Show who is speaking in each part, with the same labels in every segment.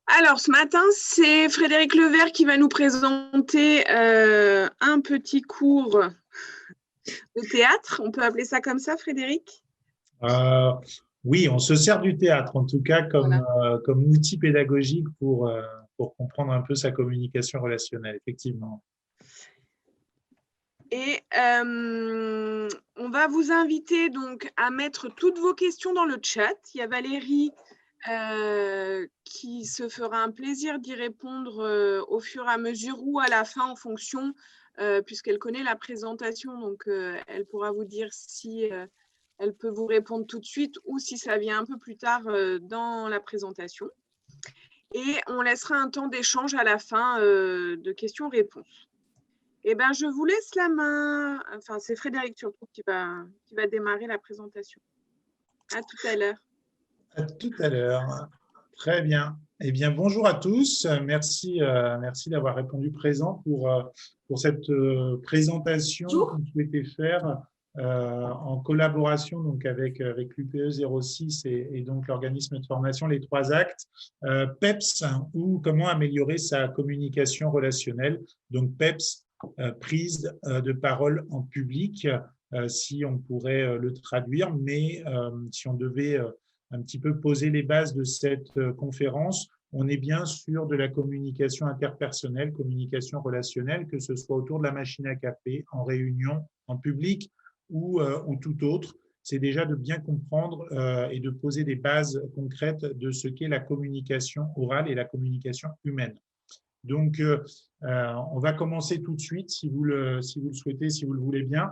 Speaker 1: Alors, ce matin, c'est Frédéric Levert qui va nous présenter un petit cours de théâtre. On peut appeler ça comme ça, Frédéric?
Speaker 2: Euh, oui, on se sert du théâtre, en tout cas,
Speaker 1: Voilà.
Speaker 2: comme outil pédagogique pour comprendre un peu sa communication relationnelle, effectivement.
Speaker 1: Et on va vous inviter donc à mettre toutes vos questions dans le chat. Il y a Valérie qui se fera un plaisir d'y répondre au fur et à mesure ou à la fin en fonction, puisqu'elle connaît la présentation. Donc, elle pourra vous dire si elle peut vous répondre tout de suite ou si ça vient un peu plus tard dans la présentation. Et on laissera un temps d'échange à la fin de questions-réponses. Eh bien, je vous laisse la main. Enfin, c'est Frédéric surtout qui va démarrer la présentation. À tout à l'heure.
Speaker 2: À tout à l'heure. Très bien. Eh bien, bonjour à tous. Merci d'avoir répondu présent pour cette présentation qu'on souhaitait faire en collaboration donc avec l'UPE 06 et donc l'organisme de formation Les Trois Actes, PEPS, ou comment améliorer sa communication relationnelle. Donc PEPS, prise de parole en public, si on pourrait le traduire, mais si on devait un petit peu poser les bases de cette conférence, on est bien sûr de la communication interpersonnelle, communication relationnelle, que ce soit autour de la machine à café, en réunion, en public ou tout autre. C'est déjà de bien comprendre et de poser des bases concrètes de ce qu'est la communication orale et la communication humaine. Donc, on va commencer tout de suite, si vous le souhaitez, si vous le voulez bien,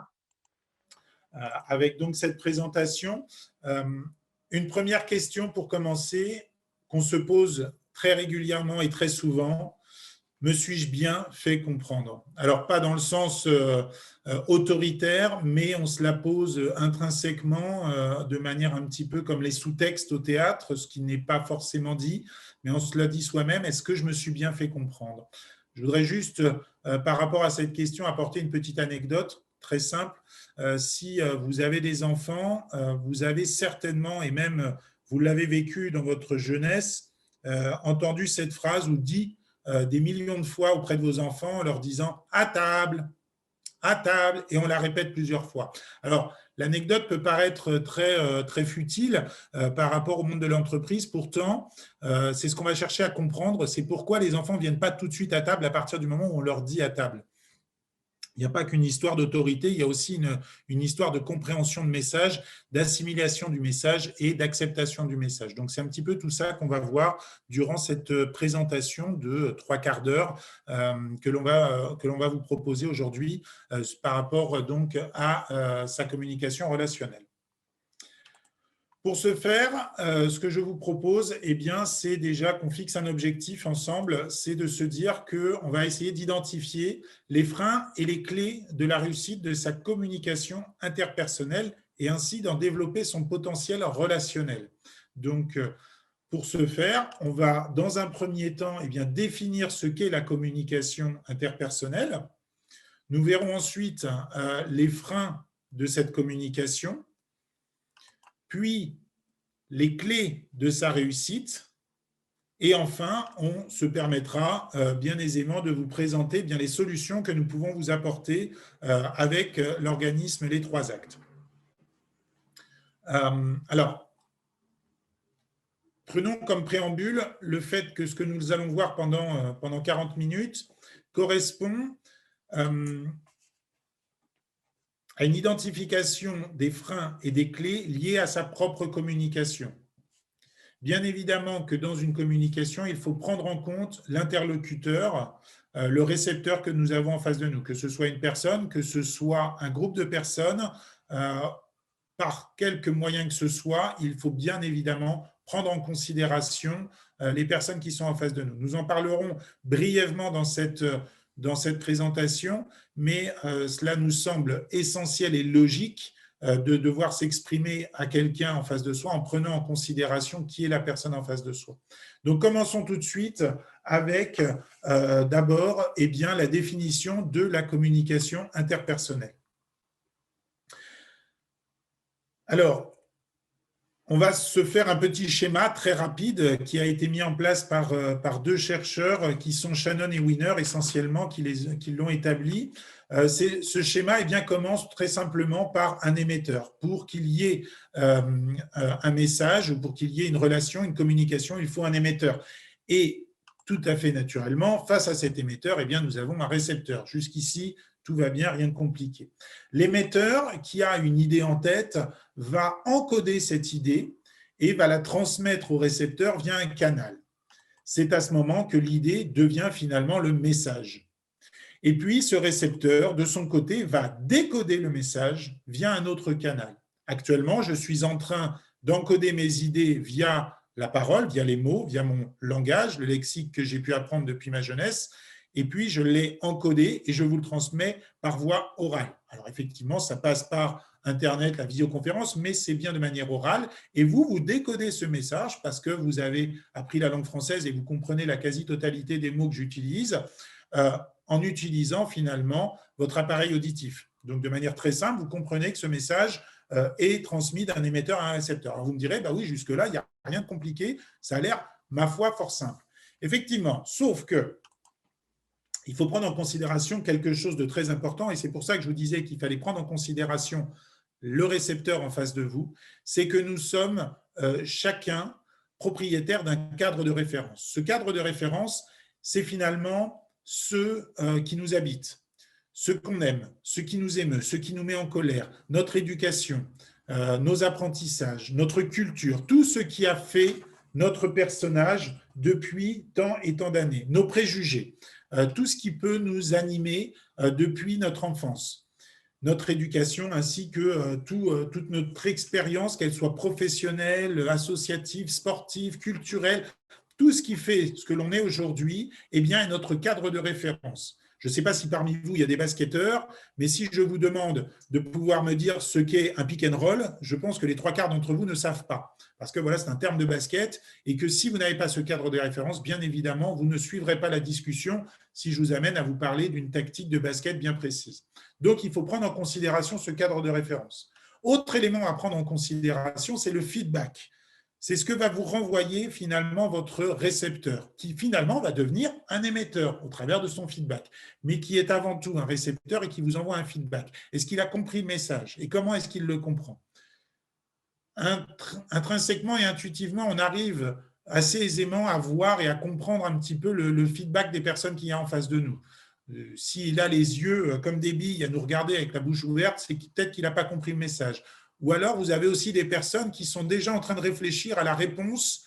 Speaker 2: avec donc cette présentation. Une première question pour commencer, qu'on se pose très régulièrement et très souvent: me suis-je bien fait comprendre? Alors, pas dans le sens autoritaire, mais on se la pose intrinsèquement, de manière un petit peu comme les sous-textes au théâtre, ce qui n'est pas forcément dit, mais on se la dit soi-même: est-ce que je me suis bien fait comprendre? Je voudrais juste, par rapport à cette question, apporter une petite anecdote très simple. Si vous avez des enfants, vous avez certainement, et même vous l'avez vécu dans votre jeunesse, entendu cette phrase ou dit des millions de fois auprès de vos enfants en leur disant à table, et on la répète plusieurs fois. Alors, l'anecdote peut paraître très futile par rapport au monde de l'entreprise. Pourtant, c'est ce qu'on va chercher à comprendre. C'est pourquoi les enfants ne viennent pas tout de suite à table à partir du moment où on leur dit à table. Il n'y a pas qu'une histoire d'autorité, il y a aussi une histoire de compréhension de message, d'assimilation du message et d'acceptation du message. Donc, c'est un petit peu tout ça qu'on va voir durant cette présentation de 3/4 d'heure que l'on va vous proposer aujourd'hui par rapport donc à sa communication relationnelle. Pour ce faire, ce que je vous propose, eh bien, c'est déjà qu'on fixe un objectif ensemble, c'est de se dire qu'on va essayer d'identifier les freins et les clés de la réussite de sa communication interpersonnelle et ainsi d'en développer son potentiel relationnel. Donc, pour ce faire, on va dans un premier temps définir ce qu'est la communication interpersonnelle. Nous verrons ensuite les freins de cette communication, puis les clés de sa réussite, et enfin, on se permettra bien aisément de vous présenter les solutions que nous pouvons vous apporter avec l'organisme Les Trois Actes. Alors, prenons comme préambule le fait que ce que nous allons voir pendant 40 minutes correspond à une identification des freins et des clés liés à sa propre communication. Bien évidemment que dans une communication, il faut prendre en compte l'interlocuteur, le récepteur que nous avons en face de nous, que ce soit une personne, que ce soit un groupe de personnes, par quelque moyen que ce soit, il faut bien évidemment prendre en considération les personnes qui sont en face de nous. Nous en parlerons brièvement dans cette présentation, mais cela nous semble essentiel et logique de devoir s'exprimer à quelqu'un en face de soi en prenant en considération qui est la personne en face de soi. Donc, commençons tout de suite avec d'abord la définition de la communication interpersonnelle. Alors, on va se faire un petit schéma très rapide qui a été mis en place par deux chercheurs qui sont Shannon et Wiener essentiellement, qui l'ont établi. Ce schéma commence très simplement par un émetteur. Pour qu'il y ait un message ou pour qu'il y ait une relation, une communication, il faut un émetteur. Et tout à fait naturellement, face à cet émetteur, nous avons un récepteur. Jusqu'ici, tout va bien, rien de compliqué. L'émetteur qui a une idée en tête va encoder cette idée et va la transmettre au récepteur via un canal. C'est à ce moment que l'idée devient finalement le message. Et puis, ce récepteur, de son côté, va décoder le message via un autre canal. Actuellement, je suis en train d'encoder mes idées via la parole, via les mots, via mon langage, le lexique que j'ai pu apprendre depuis ma jeunesse, et puis je l'ai encodé et je vous le transmets par voie orale. Alors effectivement, ça passe par Internet, la visioconférence, mais c'est bien de manière orale. Et vous décodez ce message parce que vous avez appris la langue française et vous comprenez la quasi-totalité des mots que j'utilise en utilisant finalement votre appareil auditif. Donc de manière très simple, vous comprenez que ce message est transmis d'un émetteur à un récepteur. Alors vous me direz, bah oui, jusque-là, il n'y a rien de compliqué, ça a l'air, ma foi, fort simple. Effectivement, sauf que il faut prendre en considération quelque chose de très important, et c'est pour ça que je vous disais qu'il fallait prendre en considération le récepteur en face de vous, c'est que nous sommes chacun propriétaire d'un cadre de référence. Ce cadre de référence, c'est finalement ceux qui nous habitent, ce qu'on aime, ce qui nous émeut, ce qui nous met en colère, notre éducation, nos apprentissages, notre culture, tout ce qui a fait notre personnage depuis tant et tant d'années, nos préjugés, tout ce qui peut nous animer depuis notre enfance, notre éducation ainsi que toute notre expérience, qu'elle soit professionnelle, associative, sportive, culturelle, tout ce qui fait ce que l'on est aujourd'hui est notre cadre de référence. Je ne sais pas si parmi vous, il y a des basketteurs, mais si je vous demande de pouvoir me dire ce qu'est un pick and roll, je pense que les trois quarts d'entre vous ne savent pas. Parce que voilà, c'est un terme de basket et que si vous n'avez pas ce cadre de référence, bien évidemment, vous ne suivrez pas la discussion si je vous amène à vous parler d'une tactique de basket bien précise. Donc, il faut prendre en considération ce cadre de référence. Autre élément à prendre en considération, c'est le feedback. C'est ce que va vous renvoyer finalement votre récepteur, qui finalement va devenir un émetteur au travers de son feedback, mais qui est avant tout un récepteur et qui vous envoie un feedback. Est-ce qu'il a compris le message et comment est-ce qu'il le comprend? Intrinsèquement et intuitivement, on arrive assez aisément à voir et à comprendre un petit peu le feedback des personnes qu'il y a en face de nous. S'il a les yeux comme des billes à nous regarder avec la bouche ouverte, c'est peut-être qu'il n'a pas compris le message. Ou alors, vous avez aussi des personnes qui sont déjà en train de réfléchir à la réponse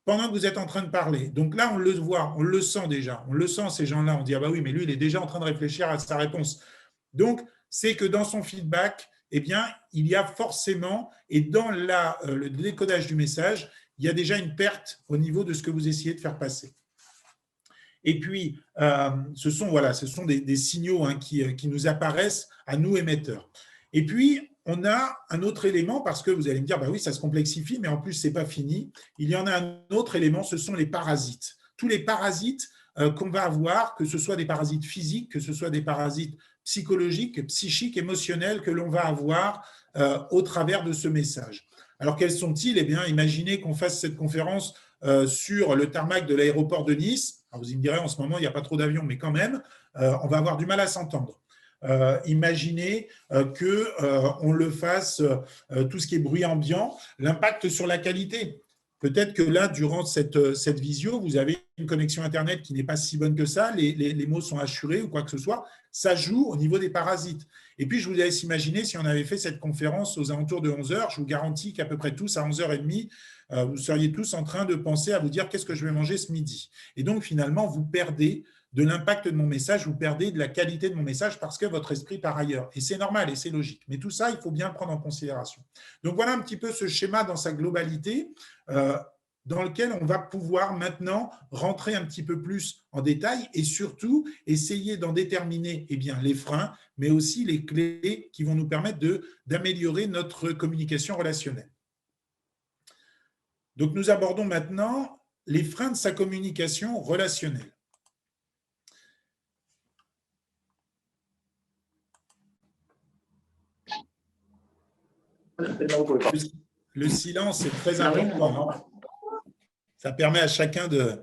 Speaker 2: pendant que vous êtes en train de parler. Donc là, on le voit, on le sent déjà. On le sent, ces gens-là. On dit, ah bah oui, mais lui, il est déjà en train de réfléchir à sa réponse. Donc, c'est que dans son feedback, il y a forcément, et dans le décodage du message, il y a déjà une perte au niveau de ce que vous essayez de faire passer. Et puis, ce sont des signaux qui nous apparaissent à nous émetteurs. Et puis, on a un autre élément, parce que vous allez me dire, bah oui, ça se complexifie, mais en plus, ce n'est pas fini. Il y en a un autre élément, ce sont les parasites. Tous les parasites qu'on va avoir, que ce soit des parasites physiques, que ce soit des parasites psychologiques, psychiques, émotionnels, que l'on va avoir au travers de ce message. Alors, quels sont-ils? Imaginez qu'on fasse cette conférence sur le tarmac de l'aéroport de Nice. Alors vous me direz, en ce moment, il n'y a pas trop d'avions, mais quand même, on va avoir du mal à s'entendre. Imaginez qu'on le fasse, tout ce qui est bruit ambiant, l'impact sur la qualité. Peut-être que là, durant cette visio, vous avez une connexion Internet qui n'est pas si bonne que ça, les mots sont assurés ou quoi que ce soit, ça joue au niveau des parasites. Et puis, je vous laisse imaginer si on avait fait cette conférence aux alentours de 11 h, je vous garantis qu'à peu près tous, à 11 h 30, vous seriez tous en train de penser à vous dire qu'est-ce que je vais manger ce midi. Et donc, finalement, vous perdez de l'impact de mon message, vous perdez de la qualité de mon message parce que votre esprit part ailleurs. Et c'est normal et c'est logique. Mais tout ça, il faut bien le prendre en considération. Donc, voilà un petit peu ce schéma dans sa globalité dans lequel on va pouvoir maintenant rentrer un petit peu plus en détail et surtout essayer d'en déterminer les freins, mais aussi les clés qui vont nous permettre d'améliorer notre communication relationnelle. Donc, nous abordons maintenant les freins de sa communication relationnelle. le silence est très important. Ça permet à chacun de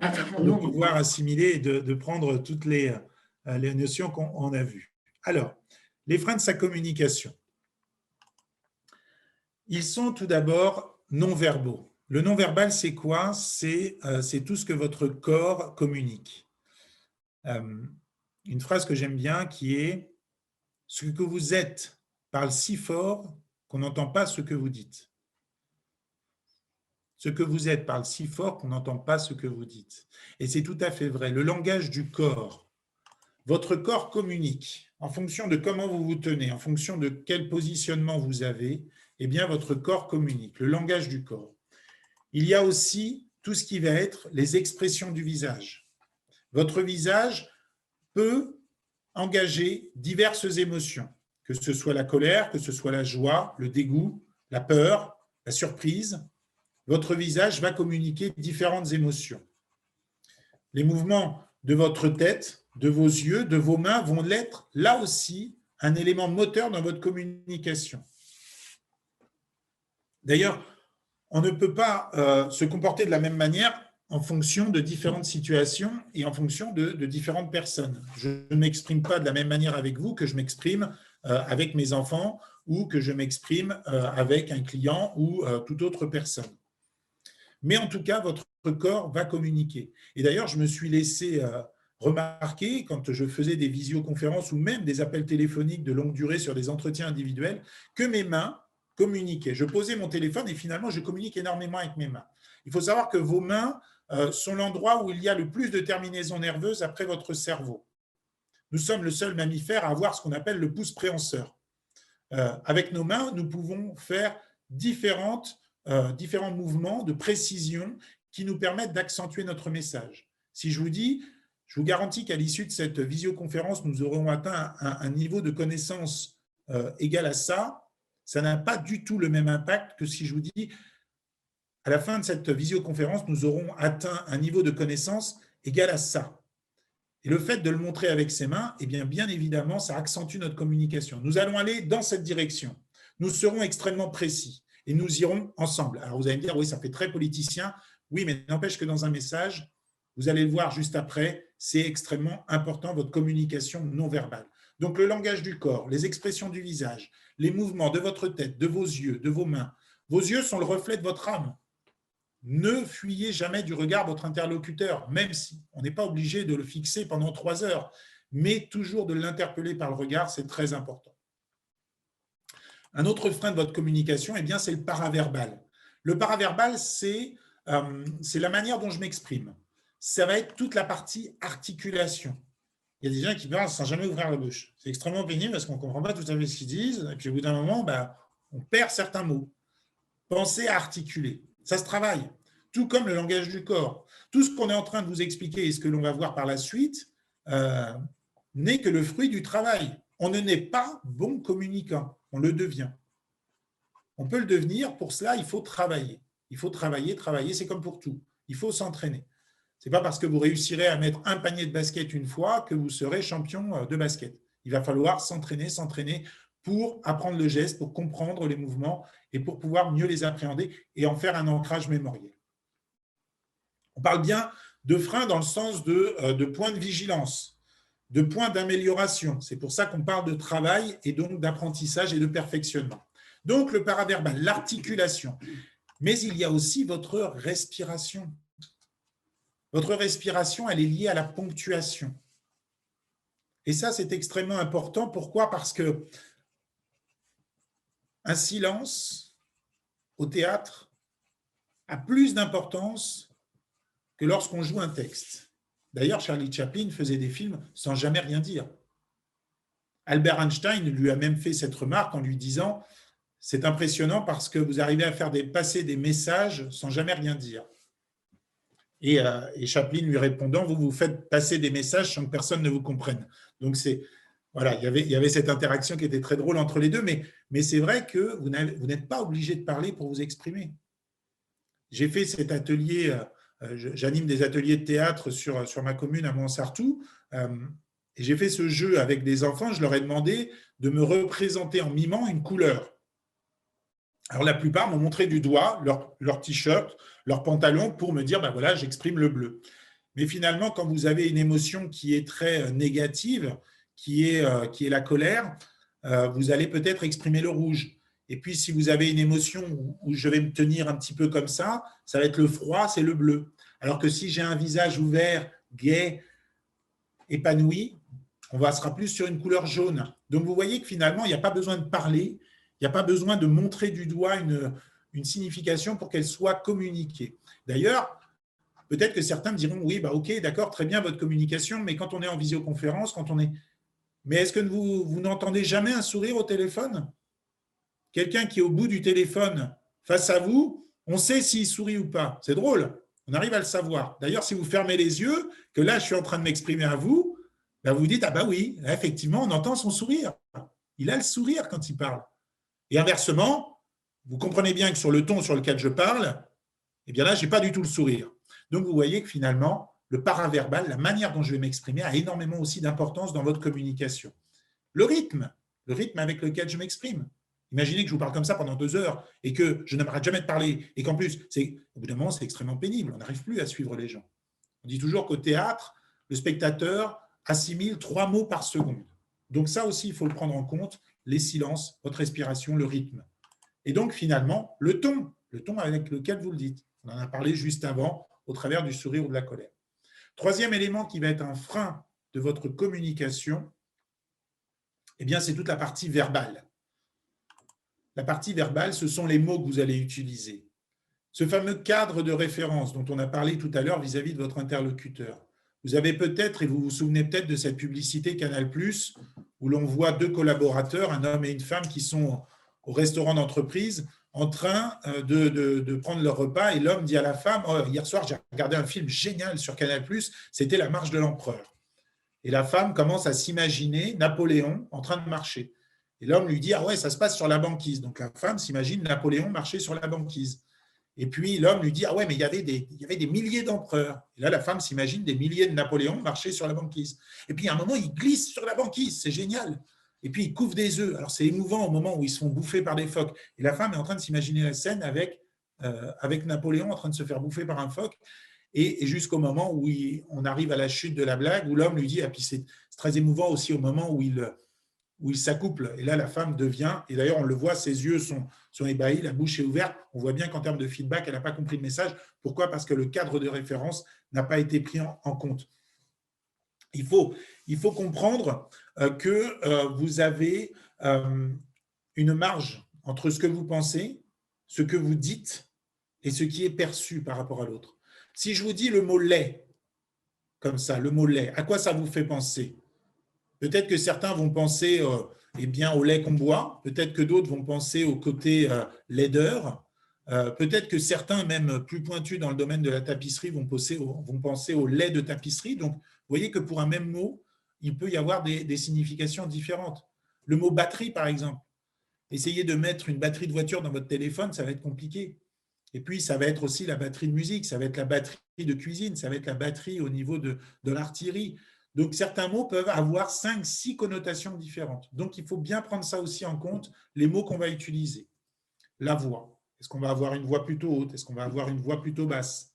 Speaker 2: pouvoir assimiler et de prendre toutes les notions qu'on a vues. Alors, les freins de sa communication. Ils sont tout d'abord non-verbaux. Le non-verbal, c'est quoi? C'est tout ce que votre corps communique. Une phrase que j'aime bien qui est « Ce que vous êtes parle si fort qu'on n'entend pas ce que vous dites ». Ce que vous êtes parle si fort qu'on n'entend pas ce que vous dites. Et c'est tout à fait vrai. Le langage du corps, votre corps communique en fonction de comment vous vous tenez, en fonction de quel positionnement vous avez, eh bien votre corps communique, le langage du corps. Il y a aussi tout ce qui va être les expressions du visage. Votre visage peut engager diverses émotions, que ce soit la colère, que ce soit la joie, le dégoût, la peur, la surprise. Votre visage va communiquer différentes émotions. Les mouvements de votre tête, de vos yeux, de vos mains vont l'être là aussi un élément moteur dans votre communication. D'ailleurs, on ne peut pas se comporter de la même manière en fonction de différentes situations et en fonction de différentes personnes. Je ne m'exprime pas de la même manière avec vous que je m'exprime avec mes enfants ou que je m'exprime avec un client ou toute autre personne. Mais en tout cas, votre corps va communiquer. Et d'ailleurs, je me suis laissé remarquer quand je faisais des visioconférences ou même des appels téléphoniques de longue durée sur des entretiens individuels que mes mains communiquaient. Je posais mon téléphone et finalement, je communique énormément avec mes mains. Il faut savoir que vos mains sont l'endroit où il y a le plus de terminaisons nerveuses après votre cerveau. Nous sommes le seul mammifère à avoir ce qu'on appelle le pouce préhenseur. Avec nos mains, nous pouvons faire différents mouvements de précision qui nous permettent d'accentuer notre message. Si je vous dis, je vous garantis qu'à l'issue de cette visioconférence, nous aurons atteint un niveau de connaissance égal à ça, ça n'a pas du tout le même impact que si je vous dis, à la fin de cette visioconférence, nous aurons atteint un niveau de connaissance égal à ça. Et le fait de le montrer avec ses mains, eh bien évidemment, ça accentue notre communication. Nous allons aller dans cette direction. Nous serons extrêmement précis et nous irons ensemble. Alors vous allez me dire, oui, ça fait très politicien. Oui, mais n'empêche que dans un message, vous allez le voir juste après, c'est extrêmement important, votre communication non verbale. Donc le langage du corps, les expressions du visage, les mouvements de votre tête, de vos yeux, de vos mains. Vos yeux sont le reflet de votre âme. Ne fuyez jamais du regard votre interlocuteur, même si on n'est pas obligé de le fixer pendant 3 heures, mais toujours de l'interpeller par le regard, c'est très important. Un autre frein de votre communication, eh bien, c'est le paraverbal. Le paraverbal, c'est la manière dont je m'exprime. Ça va être toute la partie articulation. Il y a des gens qui parlent sans jamais ouvrir la bouche. C'est extrêmement pénible parce qu'on ne comprend pas tout à fait ce qu'ils disent, et puis au bout d'un moment, on perd certains mots. Pensez à articuler. Ça se travaille, tout comme le langage du corps. Tout ce qu'on est en train de vous expliquer et ce que l'on va voir par la suite n'est que le fruit du travail. On ne n'est pas bon communicant, on le devient. On peut le devenir, pour cela, il faut travailler. Il faut travailler, c'est comme pour tout. Il faut s'entraîner. Ce n'est pas parce que vous réussirez à mettre un panier de basket une fois que vous serez champion de basket. Il va falloir s'entraîner pour apprendre le geste, pour comprendre les mouvements et pour pouvoir mieux les appréhender et en faire un ancrage mémoriel. On parle bien de freins dans le sens de points de vigilance, de points d'amélioration. C'est pour ça qu'on parle de travail et donc d'apprentissage et de perfectionnement. Donc le paraverbal, l'articulation. Mais il y a aussi votre respiration. Votre respiration, elle est liée à la ponctuation. Et ça, c'est extrêmement important. Pourquoi? Parce que un silence au théâtre a plus d'importance que lorsqu'on joue un texte. D'ailleurs, Charlie Chaplin faisait des films sans jamais rien dire. Albert Einstein lui a même fait cette remarque en lui disant « C'est impressionnant parce que vous arrivez à faire passer des messages sans jamais rien dire. » Et Chaplin lui répondant « Vous faites passer des messages sans que personne ne vous comprenne. » Donc, voilà, il y avait cette interaction qui était très drôle entre les deux, mais c'est vrai que vous n'êtes pas obligé de parler pour vous exprimer. J'ai fait cet atelier, j'anime des ateliers de théâtre sur ma commune à Montsartou, et j'ai fait ce jeu avec des enfants. Je leur ai demandé de me représenter en mimant une couleur. Alors, la plupart m'ont montré du doigt leur t-shirt, leur pantalon pour me dire, ben voilà, j'exprime le bleu. Mais finalement, quand vous avez une émotion qui est très négative, qui est la colère, vous allez peut-être exprimer le rouge. Et puis, si vous avez une émotion où je vais me tenir un petit peu comme ça va être le froid, c'est le bleu. Alors que si j'ai un visage ouvert, gai, épanoui, sera plus sur une couleur jaune. Donc, vous voyez que finalement, il n'y a pas besoin de parler, il n'y a pas besoin de montrer du doigt une signification pour qu'elle soit communiquée. D'ailleurs, peut-être que certains me diront, oui, bah ok, d'accord, très bien votre communication, mais quand on est en visioconférence, Mais est-ce que vous n'entendez jamais un sourire au téléphone? Quelqu'un qui est au bout du téléphone face à vous, on sait s'il sourit ou pas. C'est drôle, on arrive à le savoir. D'ailleurs, si vous fermez les yeux, que là, je suis en train de m'exprimer à vous, ben vous dites, ah bah oui, là, effectivement, on entend son sourire. Il a le sourire quand il parle. Et inversement, vous comprenez bien que sur le ton sur lequel je parle, eh bien là, je n'ai pas du tout le sourire. Donc, vous voyez que finalement, le paraverbal, la manière dont je vais m'exprimer, a énormément aussi d'importance dans votre communication. Le rythme avec lequel je m'exprime. Imaginez que je vous parle comme ça pendant 2 heures et que je n'arrête jamais de parler et qu'en plus, au bout d'un moment, c'est extrêmement pénible. On n'arrive plus à suivre les gens. On dit toujours qu'au théâtre, le spectateur assimile 3 mots par seconde. Donc ça aussi, il faut le prendre en compte, les silences, votre respiration, le rythme. Et donc finalement, le ton avec lequel vous le dites. On en a parlé juste avant, au travers du sourire ou de la colère. Troisième élément qui va être un frein de votre communication, eh bien, c'est toute la partie verbale. La partie verbale, ce sont les mots que vous allez utiliser. Ce fameux cadre de référence dont on a parlé tout à l'heure vis-à-vis de votre interlocuteur. Vous avez peut-être, et vous vous souvenez peut-être de cette publicité Canal+, où l'on voit 2 collaborateurs, un homme et une femme, qui sont au restaurant d'entreprise en train de prendre leur repas, et l'homme dit à la femme, oh, hier soir, j'ai regardé un film génial sur Canal+, c'était La Marche de l'Empereur. Et la femme commence à s'imaginer Napoléon en train de marcher. Et l'homme lui dit, ah ouais, ça se passe sur la banquise. Donc la femme s'imagine Napoléon marcher sur la banquise. Et puis l'homme lui dit, ah ouais, mais il y avait des milliers d'empereurs. Et là, la femme s'imagine des milliers de Napoléons marcher sur la banquise. Et puis à un moment, il glisse sur la banquise, c'est génial. Et puis il couvre des œufs. Alors c'est émouvant au moment où ils se font bouffer par des phoques. Et la femme est en train de s'imaginer la scène avec Napoléon en train de se faire bouffer par un phoque. Et jusqu'au moment où on arrive à la chute de la blague, où l'homme lui dit, et puis c'est très émouvant aussi au moment où il s'accouple. Et là, la femme devient, et d'ailleurs, on le voit, ses yeux sont ébahis, la bouche est ouverte. On voit bien qu'en termes de feedback, elle n'a pas compris le message. Pourquoi? Parce que le cadre de référence n'a pas été pris en compte. Il faut comprendre que vous avez une marge entre ce que vous pensez, ce que vous dites et ce qui est perçu par rapport à l'autre. Si je vous dis le mot lait, comme ça, le mot lait, à quoi ça vous fait penser? Peut-être que certains vont penser au lait qu'on boit, peut-être que d'autres vont penser au côté laideur, peut-être que certains, même plus pointus dans le domaine de la tapisserie, vont penser au lait de tapisserie. Donc, vous voyez que pour un même mot, il peut y avoir des significations différentes. Le mot batterie, par exemple. Essayez de mettre une batterie de voiture dans votre téléphone, ça va être compliqué. Et puis, ça va être aussi la batterie de musique, ça va être la batterie de cuisine, ça va être la batterie au niveau de l'artillerie. Donc, certains mots peuvent avoir 5, 6 connotations différentes. Donc, il faut bien prendre ça aussi en compte, les mots qu'on va utiliser. La voix. Est-ce qu'on va avoir une voix plutôt haute? Est-ce qu'on va avoir une voix plutôt basse?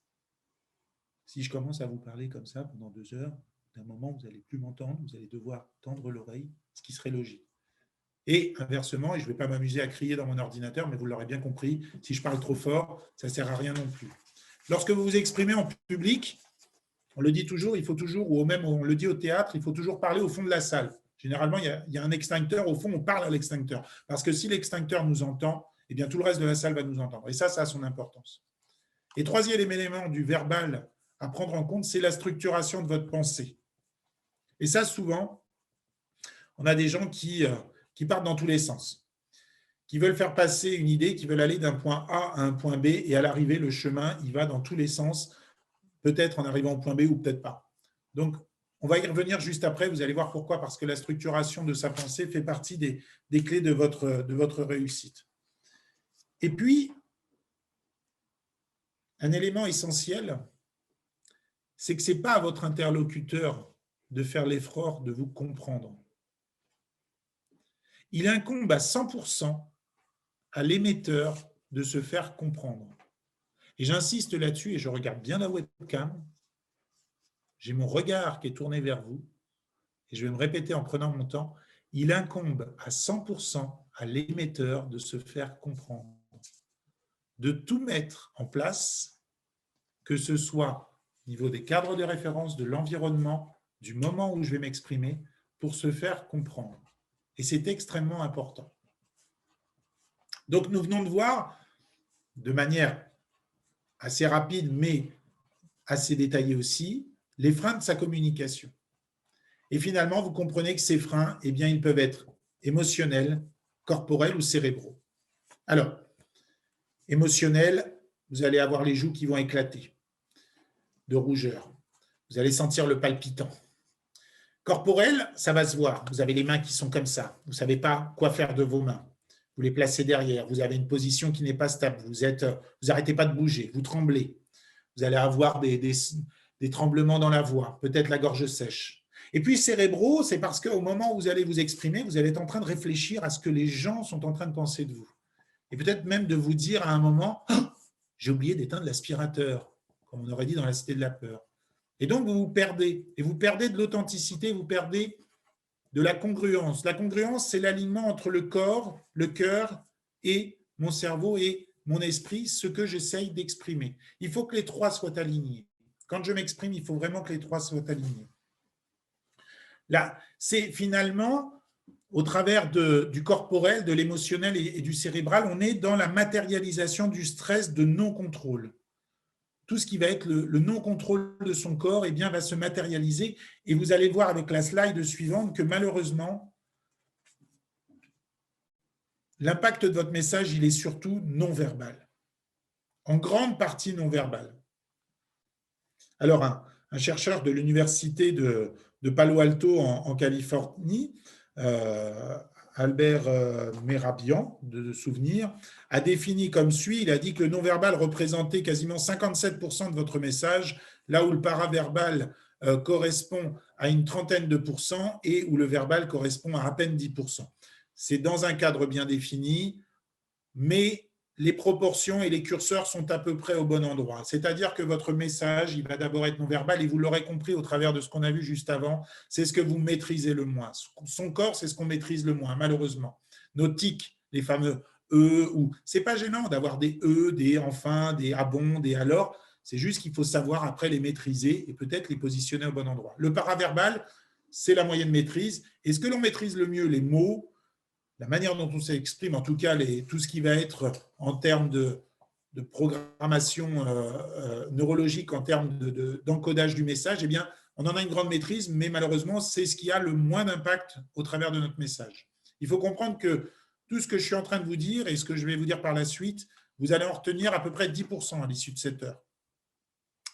Speaker 2: Si je commence à vous parler comme ça pendant 2 heures, d'un moment, vous n'allez plus m'entendre, vous allez devoir tendre l'oreille, ce qui serait logique. Et inversement, et je ne vais pas m'amuser à crier dans mon ordinateur, mais vous l'aurez bien compris, si je parle trop fort, ça ne sert à rien non plus. Lorsque vous vous exprimez en public, on le dit toujours, il faut toujours, ou même on le dit au théâtre, il faut toujours parler au fond de la salle. Généralement, il y a un extincteur, au fond, on parle à l'extincteur. Parce que si l'extincteur nous entend, eh bien tout le reste de la salle va nous entendre. Et ça a son importance. Et troisième élément du verbal à prendre en compte, c'est la structuration de votre pensée. Et ça, souvent, on a des gens qui partent dans tous les sens, qui veulent faire passer une idée, qui veulent aller d'un point A à un point B, et à l'arrivée, le chemin, il va dans tous les sens, peut-être en arrivant au point B ou peut-être pas. Donc, on va y revenir juste après, vous allez voir pourquoi, parce que la structuration de sa pensée fait partie des clés de votre réussite. Et puis, un élément essentiel, c'est que ce n'est pas à votre interlocuteur de faire l'effort de vous comprendre. Il incombe à 100% à l'émetteur de se faire comprendre. Et j'insiste là-dessus et je regarde bien la webcam. J'ai mon regard qui est tourné vers vous et je vais me répéter en prenant mon temps. Il incombe à 100% à l'émetteur de se faire comprendre, de tout mettre en place, que ce soit au niveau des cadres de référence, de l'environnement, du moment où je vais m'exprimer, pour se faire comprendre. Et c'est extrêmement important. Donc, nous venons de voir, de manière assez rapide, mais assez détaillée aussi, les freins de sa communication. Et finalement, vous comprenez que ces freins, eh bien, ils peuvent être émotionnels, corporels ou cérébraux. Alors, émotionnel, vous allez avoir les joues qui vont éclater de rougeur. Vous allez sentir le palpitant. Corporel, ça va se voir. Vous avez les mains qui sont comme ça. Vous ne savez pas quoi faire de vos mains. Vous les placez derrière. Vous avez une position qui n'est pas stable. Vous n'arrêtez pas de bouger. Vous tremblez. Vous allez avoir des tremblements dans la voix, peut-être la gorge sèche. Et puis cérébraux, c'est parce qu'au moment où vous allez vous exprimer, vous allez être en train de réfléchir à ce que les gens sont en train de penser de vous. Et peut-être même de vous dire à un moment oh, « j'ai oublié d'éteindre l'aspirateur », comme on aurait dit dans La Cité de la Peur. Et donc, vous vous perdez. Et vous perdez de l'authenticité, vous perdez de la congruence. La congruence, c'est l'alignement entre le corps, le cœur et mon cerveau et mon esprit, ce que j'essaye d'exprimer. Il faut que les trois soient alignés. Quand je m'exprime, il faut vraiment que les trois soient alignés. Là, c'est finalement, au travers du corporel, de l'émotionnel et du cérébral, on est dans la matérialisation du stress de non-contrôle. Tout ce qui va être le non-contrôle de son corps eh bien, va se matérialiser. Et vous allez voir avec la slide suivante que malheureusement, l'impact de votre message, il est surtout non-verbal. En grande partie non-verbal. Alors, un chercheur de l'université de Palo Alto en Californie, Albert Mehrabian, de souvenir, a défini comme suit, il a dit que le non-verbal représentait quasiment 57% de votre message, là où le paraverbal correspond à une trentaine de pourcents et où le verbal correspond à peine 10%. C'est dans un cadre bien défini, mais les proportions et les curseurs sont à peu près au bon endroit. C'est-à-dire que votre message, il va d'abord être non-verbal et vous l'aurez compris au travers de ce qu'on a vu juste avant, c'est ce que vous maîtrisez le moins. Son corps, c'est ce qu'on maîtrise le moins, malheureusement. Nos tics, les fameux « ou », c'est pas gênant d'avoir des « des « enfin », des « ah bon », des « alors », c'est juste qu'il faut savoir après les maîtriser et peut-être les positionner au bon endroit. Le paraverbal, c'est la moyenne maîtrise. Et ce que l'on maîtrise le mieux, les mots, la manière dont on s'exprime, en tout cas tout ce qui va être en termes de programmation neurologique, en termes d'encodage du message, eh bien, on en a une grande maîtrise, mais malheureusement, c'est ce qui a le moins d'impact au travers de notre message. Il faut comprendre que tout ce que je suis en train de vous dire et ce que je vais vous dire par la suite, vous allez en retenir à peu près 10% à l'issue de cette heure.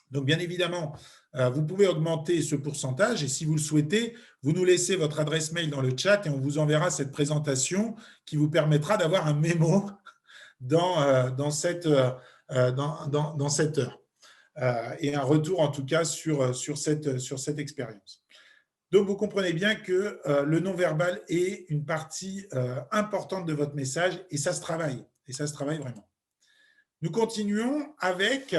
Speaker 2: Donc, bien évidemment, vous pouvez augmenter ce pourcentage et si vous le souhaitez, vous nous laissez votre adresse mail dans le chat et on vous enverra cette présentation qui vous permettra d'avoir un mémo dans cette heure et un retour en tout cas sur cette expérience. Donc, vous comprenez bien que le non-verbal est une partie importante de votre message et ça se travaille vraiment. Nous continuons avec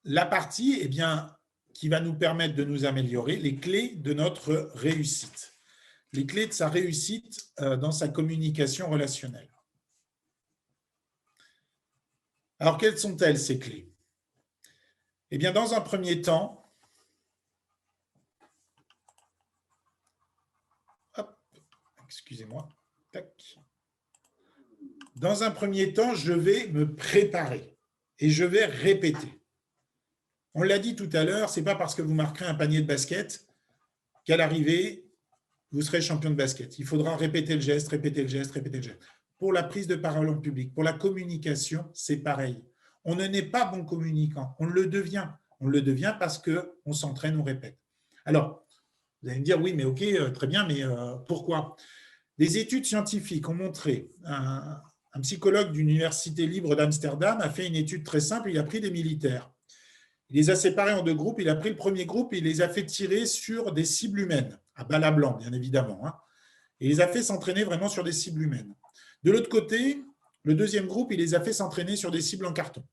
Speaker 2: la partie eh bien, qui va nous permettre de nous améliorer, les clés de notre réussite. Les clés de sa réussite dans sa communication relationnelle. Alors, quelles sont-elles, ces clés? Eh bien, dans un premier temps, excusez-moi, dans un premier temps, je vais me préparer et je vais répéter. On l'a dit tout à l'heure, ce n'est pas parce que vous marquerez un panier de basket qu'à l'arrivée, vous serez champion de basket. Il faudra répéter le geste, répéter le geste, répéter le geste. Pour la prise de parole en public, pour la communication, c'est pareil. On ne n'est pas bon communicant, on le devient. On le devient parce qu'on s'entraîne, on répète. Alors, vous allez me dire, oui, mais ok, très bien, mais pourquoi? Des études scientifiques ont montré, un psychologue d'une université libre d'Amsterdam a fait une étude très simple, il a pris des militaires. Il les a séparés en deux groupes, il a pris le premier groupe et il les a fait tirer sur des cibles humaines, à balles à blanc, bien évidemment. Et il les a fait s'entraîner vraiment sur des cibles humaines. De l'autre côté, le deuxième groupe, il les a fait s'entraîner sur des cibles en carton.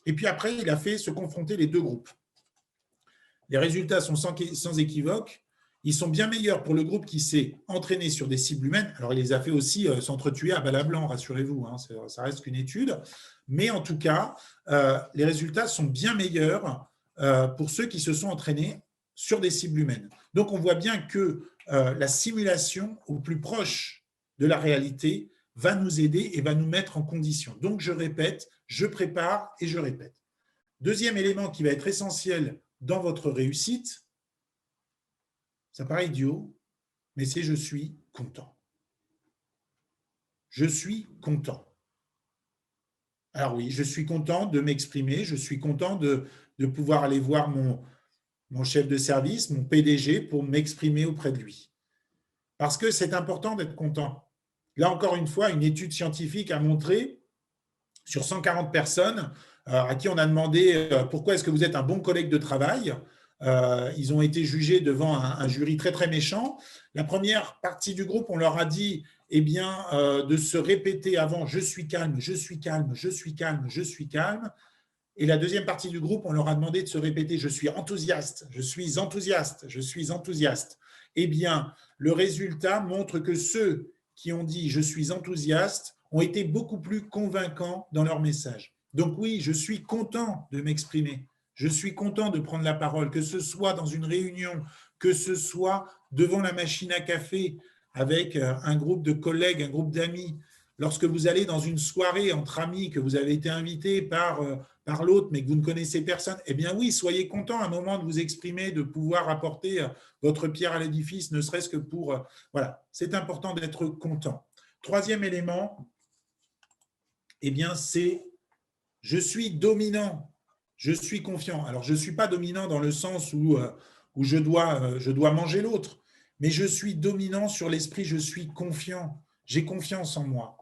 Speaker 2: Et puis après, il a fait se confronter les deux groupes. Les résultats sont sans équivoque. Ils sont bien meilleurs pour le groupe qui s'est entraîné sur des cibles humaines. Alors, il les a fait aussi s'entretuer à balles blanc, rassurez-vous, hein, ça reste qu'une étude. Mais en tout cas, les résultats sont bien meilleurs pour ceux qui se sont entraînés sur des cibles humaines. Donc, on voit bien que la simulation au plus proche de la réalité va nous aider et va nous mettre en condition. Donc, je répète, je prépare et je répète. Deuxième élément qui va être essentiel dans votre réussite, ça paraît idiot, mais c'est je suis content. Je suis content. Alors oui, je suis content de m'exprimer, je suis content de pouvoir aller voir mon chef de service, mon PDG, pour m'exprimer auprès de lui. Parce que c'est important d'être content. Là, encore une fois, une étude scientifique a montré, sur 140 personnes, à qui on a demandé pourquoi est-ce que vous êtes un bon collègue de travail. Ils ont été jugés devant un jury très, très méchant. La première partie du groupe, on leur a dit de se répéter avant « je suis calme, je suis calme, je suis calme, je suis calme ». Et la deuxième partie du groupe, on leur a demandé de se répéter « je suis enthousiaste, je suis enthousiaste, je suis enthousiaste ». Eh bien, le résultat montre que ceux qui ont dit « je suis enthousiaste » ont été beaucoup plus convaincants dans leur message. Donc oui, je suis content de m'exprimer. Je suis content de prendre la parole, que ce soit dans une réunion, que ce soit devant la machine à café avec un groupe de collègues, un groupe d'amis. Lorsque vous allez dans une soirée entre amis, que vous avez été invité par l'autre, mais que vous ne connaissez personne, eh bien oui, soyez content à un moment de vous exprimer, de pouvoir apporter votre pierre à l'édifice, ne serait-ce que pour… voilà, c'est important d'être content. Troisième élément, eh bien, c'est « je suis dominant ». Je suis confiant. Alors, je ne suis pas dominant dans le sens où je dois manger l'autre, mais je suis dominant sur l'esprit, je suis confiant. J'ai confiance en moi.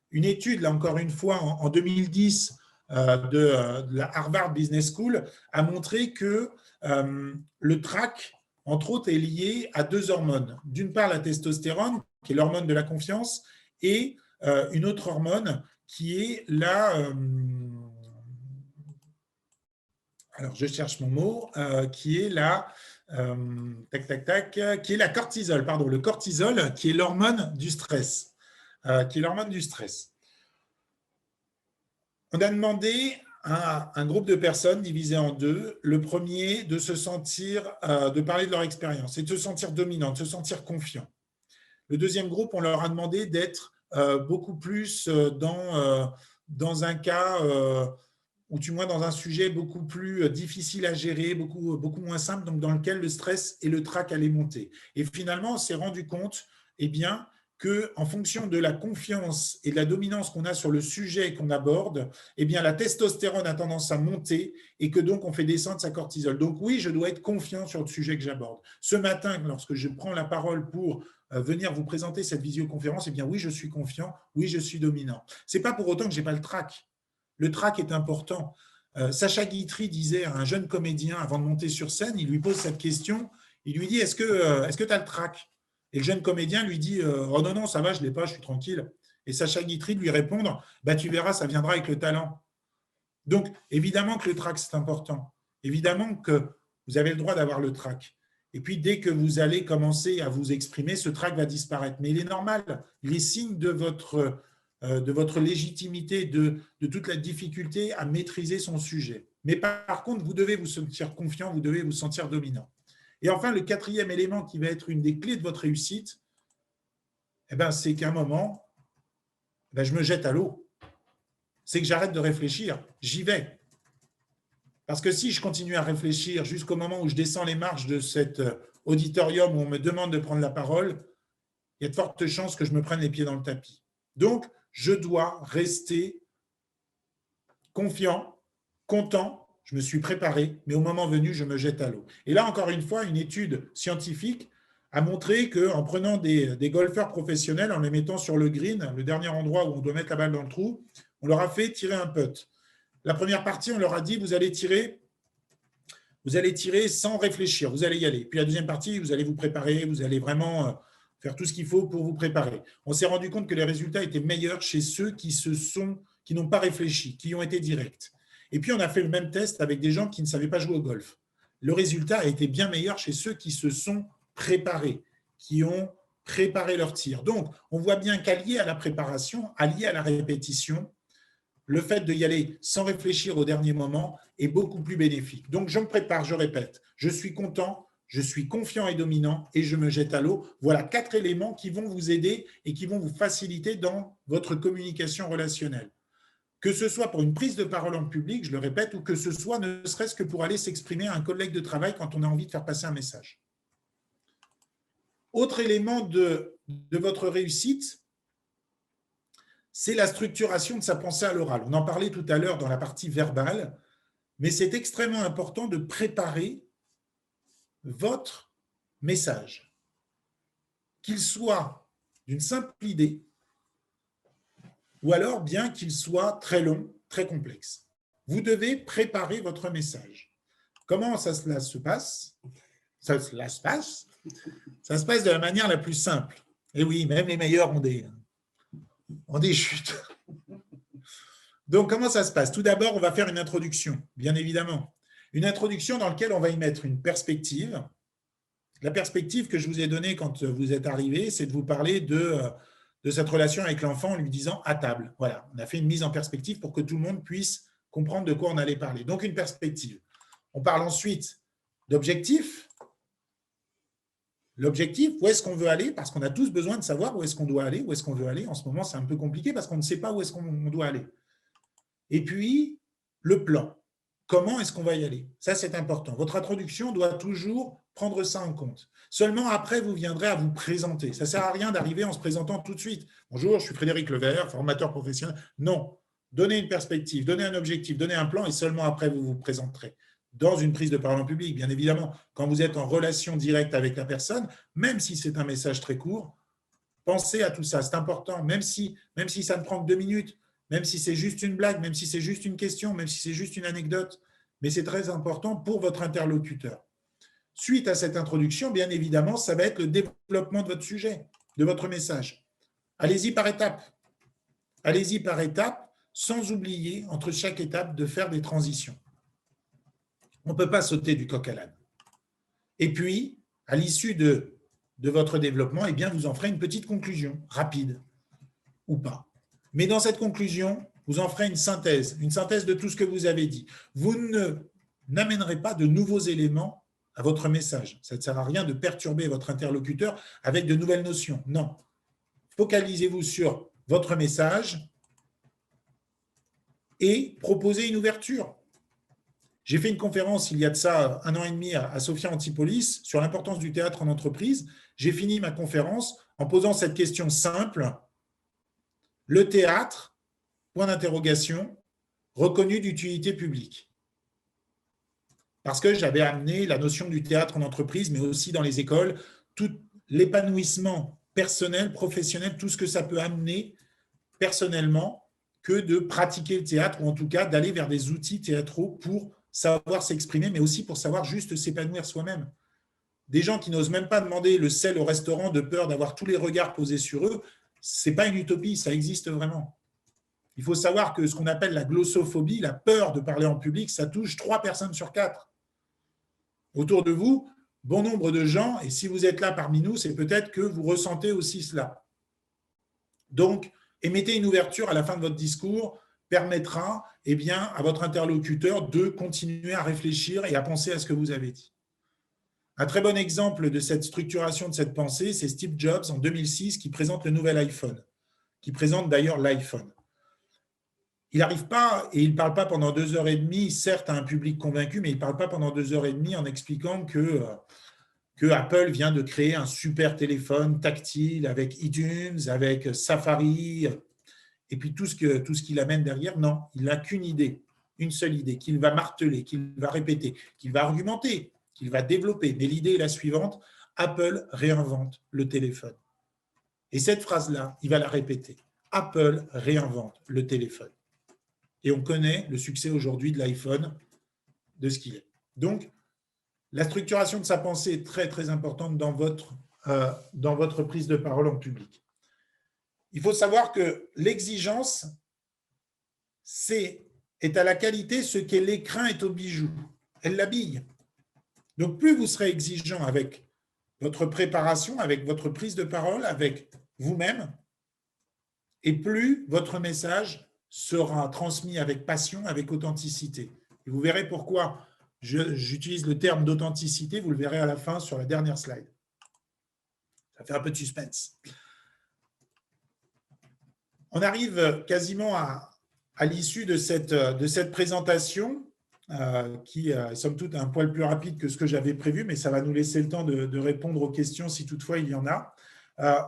Speaker 2: Une étude, là encore une fois, en 2010, de la Harvard Business School, a montré que le TRAC, entre autres, est lié à deux hormones. D'une part, la testostérone, qui est l'hormone de la confiance, et une autre hormone qui est alors je cherche mon mot, qui est qui est la cortisol, pardon, le cortisol, qui est l'hormone du stress. On a demandé à un groupe de personnes divisé en deux, le premier de se sentir, de parler de leur expérience et de se sentir dominant, de se sentir confiant. Le deuxième groupe, on leur a demandé d'être beaucoup plus dans un cas… ou du moins dans un sujet beaucoup plus difficile à gérer, beaucoup moins simple, donc dans lequel le stress et le trac allaient monter. Et finalement, on s'est rendu compte qu'en fonction de la confiance et de la dominance qu'on a sur le sujet qu'on aborde, la testostérone a tendance à monter et que donc on fait descendre sa cortisol. Donc oui, je dois être confiant sur le sujet que j'aborde. Ce matin, lorsque je prends la parole pour venir vous présenter cette visioconférence, oui, je suis confiant, oui, je suis dominant. Ce n'est pas pour autant que je n'ai pas le trac. Le trac est important. Sacha Guitry disait à un jeune comédien, avant de monter sur scène, il lui pose cette question, il lui dit « Est-ce que tu as le trac ?» Et le jeune comédien lui dit « Oh non, non, ça va, je ne l'ai pas, je suis tranquille. » Et Sacha Guitry lui répond « Tu verras, ça viendra avec le talent. » Donc, évidemment que le trac, c'est important. Évidemment que vous avez le droit d'avoir le trac. Et puis, dès que vous allez commencer à vous exprimer, ce trac va disparaître. Mais il est normal. Il est signe de votre légitimité, de toute la difficulté à maîtriser son sujet. Mais par contre, vous devez vous sentir confiant, vous devez vous sentir dominant. Et enfin, le quatrième élément qui va être une des clés de votre réussite, c'est qu'à un moment, je me jette à l'eau. C'est que j'arrête de réfléchir, j'y vais. Parce que si je continue à réfléchir jusqu'au moment où je descends les marches de cet auditorium où on me demande de prendre la parole, il y a de fortes chances que je me prenne les pieds dans le tapis. Donc, je dois rester confiant, content, je me suis préparé, mais au moment venu, je me jette à l'eau. Et là, encore une fois, une étude scientifique a montré qu'en prenant des golfeurs professionnels, en les mettant sur le green, le dernier endroit où on doit mettre la balle dans le trou, on leur a fait tirer un putt. La première partie, on leur a dit, vous allez tirer sans réfléchir, vous allez y aller. Puis la deuxième partie, vous allez vous préparer, vous allez vraiment faire tout ce qu'il faut pour vous préparer. On s'est rendu compte que les résultats étaient meilleurs chez ceux qui n'ont pas réfléchi, qui ont été directs. Et puis, on a fait le même test avec des gens qui ne savaient pas jouer au golf. Le résultat a été bien meilleur chez ceux qui se sont préparés, qui ont préparé leur tir. Donc, on voit bien qu'allié à la préparation, allié à la répétition, le fait d'y aller sans réfléchir au dernier moment est beaucoup plus bénéfique. Donc, je me prépare, je répète, je suis content, je suis confiant et dominant et je me jette à l'eau. Voilà 4 éléments qui vont vous aider et qui vont vous faciliter dans votre communication relationnelle. Que ce soit pour une prise de parole en public, je le répète, ou que ce soit ne serait-ce que pour aller s'exprimer à un collègue de travail quand on a envie de faire passer un message. Autre élément de votre réussite, c'est la structuration de sa pensée à l'oral. On en parlait tout à l'heure dans la partie verbale, mais c'est extrêmement important de préparer votre message, qu'il soit d'une simple idée ou alors bien qu'il soit très long, très complexe. Vous devez préparer votre message. Comment ça se passe? Ça se passe de la manière la plus simple. Et oui, même les meilleurs ont des chutes. Donc, comment ça se passe? Tout d'abord, on va faire une introduction, bien évidemment. Une introduction dans laquelle on va y mettre une perspective. La perspective que je vous ai donnée quand vous êtes arrivé, c'est de vous parler de cette relation avec l'enfant en lui disant « à table ». Voilà, on a fait une mise en perspective pour que tout le monde puisse comprendre de quoi on allait parler. Donc, une perspective. On parle ensuite d'objectifs. L'objectif, où est-ce qu'on veut aller? Parce qu'on a tous besoin de savoir où est-ce qu'on doit aller, où est-ce qu'on veut aller. En ce moment, c'est un peu compliqué parce qu'on ne sait pas où est-ce qu'on doit aller. Et puis, le plan. Comment est-ce qu'on va y aller? Ça, c'est important. Votre introduction doit toujours prendre ça en compte. Seulement après, vous viendrez à vous présenter. Ça ne sert à rien d'arriver en se présentant tout de suite. Bonjour, je suis Frédéric Levert, formateur professionnel. Non. Donnez une perspective, donnez un objectif, donnez un plan et seulement après, vous vous présenterez. Dans une prise de parole en public, bien évidemment, quand vous êtes en relation directe avec la personne, même si c'est un message très court, pensez à tout ça. C'est important, même si ça ne prend que 2 minutes, même si c'est juste une blague, même si c'est juste une question, même si c'est juste une anecdote, mais c'est très important pour votre interlocuteur. Suite à cette introduction, bien évidemment, ça va être le développement de votre sujet, de votre message. Allez-y par étapes. Allez-y par étapes, sans oublier, entre chaque étape, de faire des transitions. On ne peut pas sauter du coq à l'âne. Et puis, à l'issue de votre développement, eh bien, vous en ferez une petite conclusion, rapide ou pas. Mais dans cette conclusion, vous en ferez une synthèse de tout ce que vous avez dit. Vous n'amènerez pas de nouveaux éléments à votre message. Ça ne sert à rien de perturber votre interlocuteur avec de nouvelles notions. Non. Focalisez-vous sur votre message et proposez une ouverture. J'ai fait une conférence il y a de ça 1 an et demi à Sophia Antipolis sur l'importance du théâtre en entreprise. J'ai fini ma conférence en posant cette question simple. Le théâtre, point d'interrogation, reconnu d'utilité publique. Parce que j'avais amené la notion du théâtre en entreprise, mais aussi dans les écoles, tout l'épanouissement personnel, professionnel, tout ce que ça peut amener personnellement que de pratiquer le théâtre, ou en tout cas d'aller vers des outils théâtraux pour savoir s'exprimer, mais aussi pour savoir juste s'épanouir soi-même. Des gens qui n'osent même pas demander le sel au restaurant de peur d'avoir tous les regards posés sur eux, ce n'est pas une utopie, ça existe vraiment. Il faut savoir que ce qu'on appelle la glossophobie, la peur de parler en public, ça touche 3 personnes sur 4. Autour de vous, bon nombre de gens, et si vous êtes là parmi nous, c'est peut-être que vous ressentez aussi cela. Donc, émettez une ouverture à la fin de votre discours, permettra à votre interlocuteur de continuer à réfléchir et à penser à ce que vous avez dit. Un très bon exemple de cette structuration de cette pensée, c'est Steve Jobs en 2006 qui présente le nouvel iPhone, qui présente d'ailleurs l'iPhone. Il n'arrive pas, et il ne parle pas pendant 2h30, certes à un public convaincu, mais il ne parle pas pendant 2h30 en expliquant que Apple vient de créer un super téléphone tactile avec iTunes, avec Safari, et puis tout ce qu'il amène derrière. Non, il n'a qu'une idée, une seule idée, qu'il va marteler, qu'il va répéter, qu'il va argumenter, qu'il va développer. Mais l'idée est la suivante, Apple réinvente le téléphone. Et cette phrase-là, il va la répéter. Apple réinvente le téléphone. Et on connaît le succès aujourd'hui de l'iPhone, de ce qu'il est. Donc, la structuration de sa pensée est très, très importante dans votre dans votre prise de parole en public. Il faut savoir que l'exigence est à la qualité ce qu'est l'écrin est au bijou. Elle l'habille. Donc, plus vous serez exigeant avec votre préparation, avec votre prise de parole, avec vous-même, et plus votre message sera transmis avec passion, avec authenticité. Et vous verrez pourquoi j'utilise le terme d'authenticité, vous le verrez à la fin sur la dernière slide. Ça fait un peu de suspense. On arrive quasiment à l'issue de cette présentation qui est somme toute un poil plus rapide que ce que j'avais prévu, mais ça va nous laisser le temps de répondre aux questions si toutefois il y en a.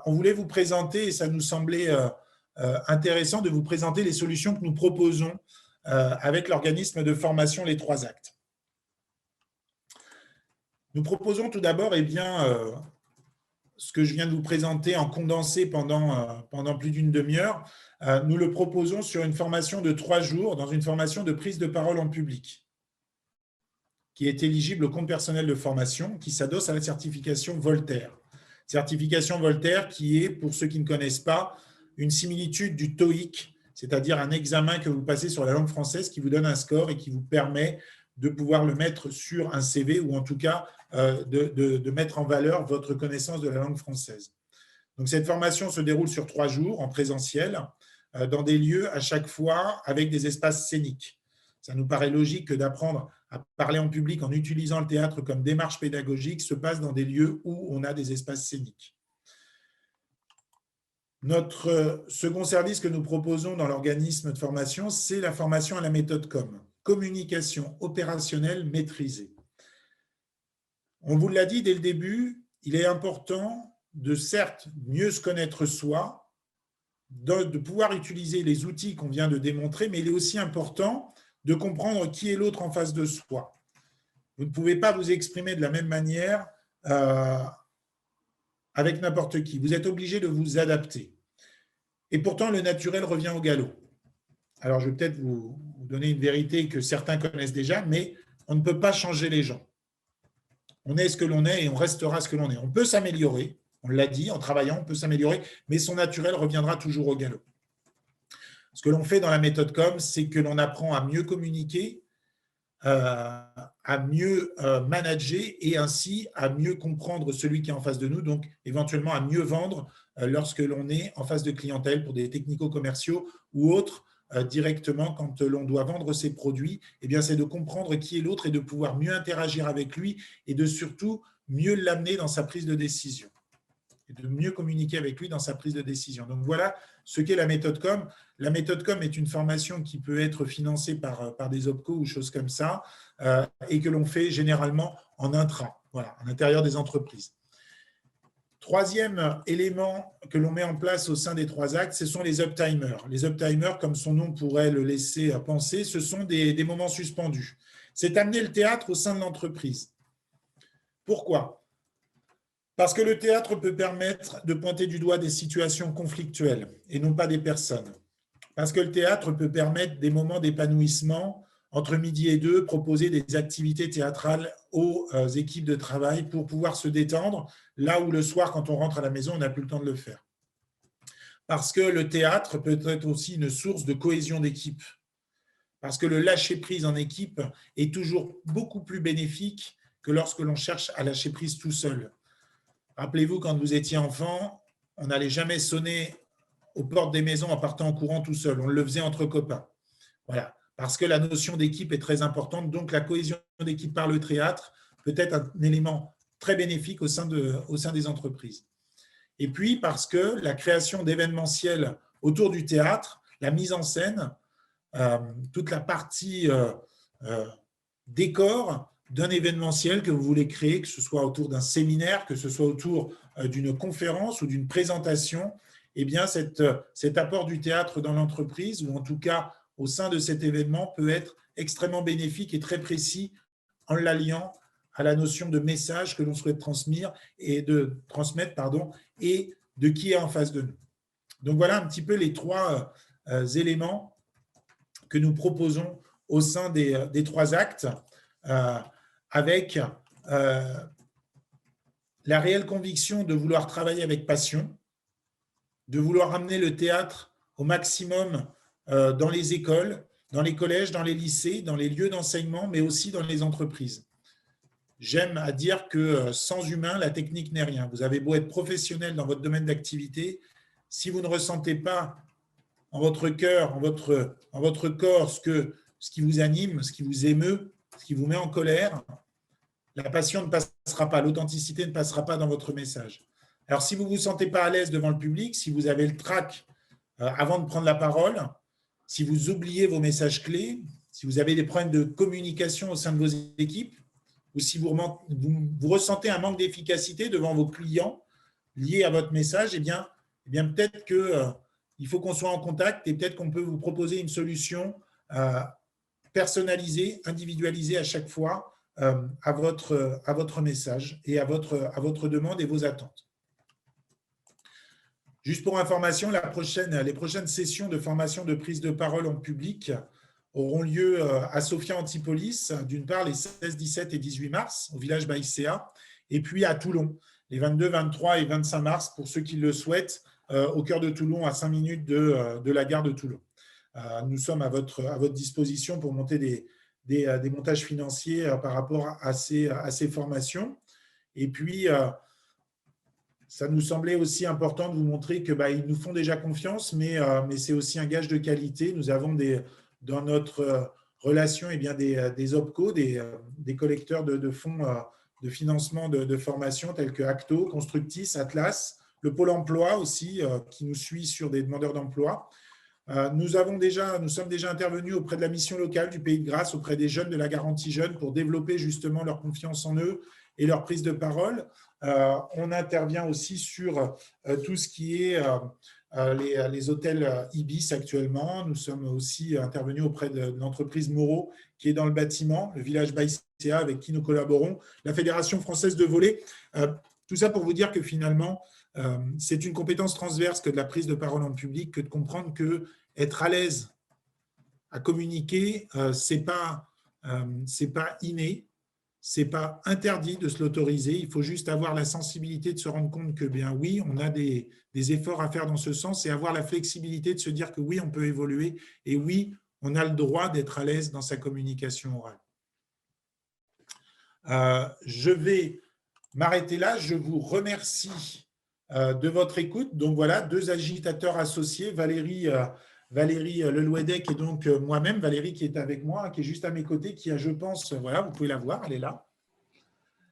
Speaker 2: On voulait vous présenter, et ça nous semblait intéressant de vous présenter les solutions que nous proposons avec l'organisme de formation Les Trois Actes. Nous proposons tout d'abord ce que je viens de vous présenter en condensé pendant plus d'une demi-heure. Nous le proposons sur une formation de 3 jours, dans une formation de prise de parole en public, qui est éligible au compte personnel de formation, qui s'adosse à la certification Voltaire. Certification Voltaire qui est, pour ceux qui ne connaissent pas, une similitude du TOEIC, c'est-à-dire un examen que vous passez sur la langue française qui vous donne un score et qui vous permet de pouvoir le mettre sur un CV ou en tout cas de mettre en valeur votre connaissance de la langue française. Donc, cette formation se déroule sur 3 jours en présentiel, dans des lieux à chaque fois avec des espaces scéniques. Ça nous paraît logique que d'apprendre à parler en public en utilisant le théâtre comme démarche pédagogique se passe dans des lieux où on a des espaces scéniques. Notre second service que nous proposons dans l'organisme de formation, c'est la formation à la méthode COM, communication opérationnelle maîtrisée. On vous l'a dit dès le début, il est important de certes mieux se connaître soi, de pouvoir utiliser les outils qu'on vient de démontrer, mais il est aussi important de comprendre qui est l'autre en face de soi. Vous ne pouvez pas vous exprimer de la même manière avec n'importe qui. Vous êtes obligé de vous adapter. Et pourtant, le naturel revient au galop. Alors, je vais peut-être vous donner une vérité que certains connaissent déjà, mais on ne peut pas changer les gens. On est ce que l'on est et on restera ce que l'on est. On peut s'améliorer, on l'a dit, en travaillant, on peut s'améliorer, mais son naturel reviendra toujours au galop. Ce que l'on fait dans la méthode COM, c'est que l'on apprend à mieux communiquer, à mieux manager et ainsi à mieux comprendre celui qui est en face de nous, donc éventuellement à mieux vendre lorsque l'on est en face de clientèle pour des technico-commerciaux ou autres, directement quand l'on doit vendre ses produits, eh bien, c'est de comprendre qui est l'autre et de pouvoir mieux interagir avec lui et de surtout mieux l'amener dans sa prise de décision et de mieux communiquer avec lui dans sa prise de décision. Donc voilà ce qu'est la méthode COM. La méthode COM est une formation qui peut être financée par des OPCO ou choses comme ça et que l'on fait généralement en intra, voilà, à l'intérieur des entreprises. Troisième élément que l'on met en place au sein des 3 actes, ce sont les uptimers. Les uptimers, comme son nom pourrait le laisser penser, ce sont des moments suspendus. C'est amener le théâtre au sein de l'entreprise. Pourquoi ? Parce que le théâtre peut permettre de pointer du doigt des situations conflictuelles et non pas des personnes. Parce que le théâtre peut permettre des moments d'épanouissement entre midi et 2, proposer des activités théâtrales aux équipes de travail pour pouvoir se détendre, là où le soir, quand on rentre à la maison, on n'a plus le temps de le faire. Parce que le théâtre peut être aussi une source de cohésion d'équipe. Parce que le lâcher-prise en équipe est toujours beaucoup plus bénéfique que lorsque l'on cherche à lâcher prise tout seul. Rappelez-vous, quand vous étiez enfant, on n'allait jamais sonner aux portes des maisons en partant en courant tout seul. On le faisait entre copains. Voilà. Parce que la notion d'équipe est très importante. Donc, la cohésion d'équipe par le théâtre peut être un élément très bénéfique au sein des entreprises. Et puis, parce que la création d'événementiels autour du théâtre, la mise en scène, toute la partie décor d'un événementiel que vous voulez créer, que ce soit autour d'un séminaire, que ce soit autour d'une conférence ou d'une présentation, eh bien, cet apport du théâtre dans l'entreprise, ou en tout cas au sein de cet événement, peut être extrêmement bénéfique et très précis en l'alliant à la notion de message que l'on souhaite transmettre et de qui est en face de nous. Donc voilà un petit peu les 3 éléments que nous proposons au sein des 3 actes avec la réelle conviction de vouloir travailler avec passion, de vouloir amener le théâtre au maximum dans les écoles, dans les collèges, dans les lycées, dans les lieux d'enseignement, mais aussi dans les entreprises. J'aime à dire que sans humain, la technique n'est rien. Vous avez beau être professionnel dans votre domaine d'activité, si vous ne ressentez pas en votre cœur, en votre corps, ce qui vous anime, ce qui vous émeut, ce qui vous met en colère, la passion ne passera pas, l'authenticité ne passera pas dans votre message. Alors, si vous ne vous sentez pas à l'aise devant le public, si vous avez le trac avant de prendre la parole, si vous oubliez vos messages clés, si vous avez des problèmes de communication au sein de vos équipes, ou si vous ressentez un manque d'efficacité devant vos clients liés à votre message, eh bien peut-être qu'il faut qu'on soit en contact et peut-être qu'on peut vous proposer une solution personnalisée, individualisée à chaque fois à votre message et à votre demande et vos attentes. Juste pour information, les prochaines sessions de formation de prise de parole en public auront lieu à Sophia Antipolis, d'une part les 16, 17 et 18 mars, au village Baïséa, et puis à Toulon, les 22, 23 et 25 mars, pour ceux qui le souhaitent, au cœur de Toulon, à 5 minutes de la gare de Toulon. Nous sommes à votre disposition pour monter des montages financiers par rapport à ces formations. Et puis, ça nous semblait aussi important de vous montrer qu'ils nous font déjà confiance, mais c'est aussi un gage de qualité. Nous avons dans notre relation des OPCO, des collecteurs de fonds de financement de formation tels que Acto, Constructis, Atlas, le Pôle emploi aussi qui nous suit sur des demandeurs d'emploi. Nous sommes déjà intervenus auprès de la mission locale du Pays de Grâce, auprès des jeunes de la garantie jeune pour développer justement leur confiance en eux et leur prise de parole. On intervient aussi sur tout ce qui est les hôtels Ibis actuellement. Nous sommes aussi intervenus auprès de l'entreprise Moreau qui est dans le bâtiment, le village Baïséa avec qui nous collaborons, la Fédération française de volley. Tout ça pour vous dire que finalement, c'est une compétence transverse que de la prise de parole en public, que de comprendre que être à l'aise à communiquer, c'est pas inné, c'est pas interdit de se l'autoriser. Il faut juste avoir la sensibilité de se rendre compte que, bien oui, on a des efforts à faire dans ce sens et avoir la flexibilité de se dire que oui, on peut évoluer et oui, on a le droit d'être à l'aise dans sa communication orale. Je vais m'arrêter là. Je vous remercie de votre écoute. Donc voilà, deux agitateurs associés, Valérie Lelouedec et donc moi-même, Valérie qui est avec moi, qui est juste à mes côtés, qui a, je pense, voilà, vous pouvez la voir, elle est là.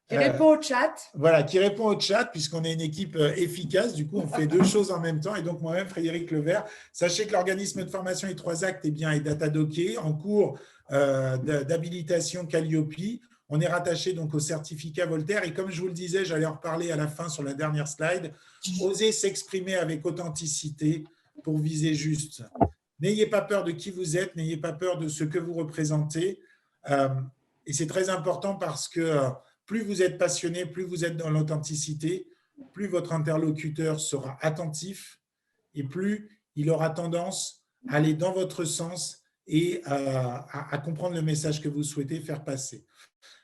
Speaker 3: Qui répond au chat.
Speaker 2: Voilà, qui répond au chat, puisqu'on est une équipe efficace. Du coup, on fait deux choses en même temps. Et donc, moi-même, Frédéric Levert. Sachez que l'organisme de formation et 3 actes est datadocké, en cours d'habilitation Calliope. On est rattaché donc au certificat Voltaire. Et comme je vous le disais, j'allais en reparler à la fin sur la dernière slide, oser s'exprimer avec authenticité pour viser juste. N'ayez pas peur de qui vous êtes, n'ayez pas peur de ce que vous représentez. Et c'est très important parce que plus vous êtes passionné, plus vous êtes dans l'authenticité, plus votre interlocuteur sera attentif et plus il aura tendance à aller dans votre sens et à comprendre le message que vous souhaitez faire passer.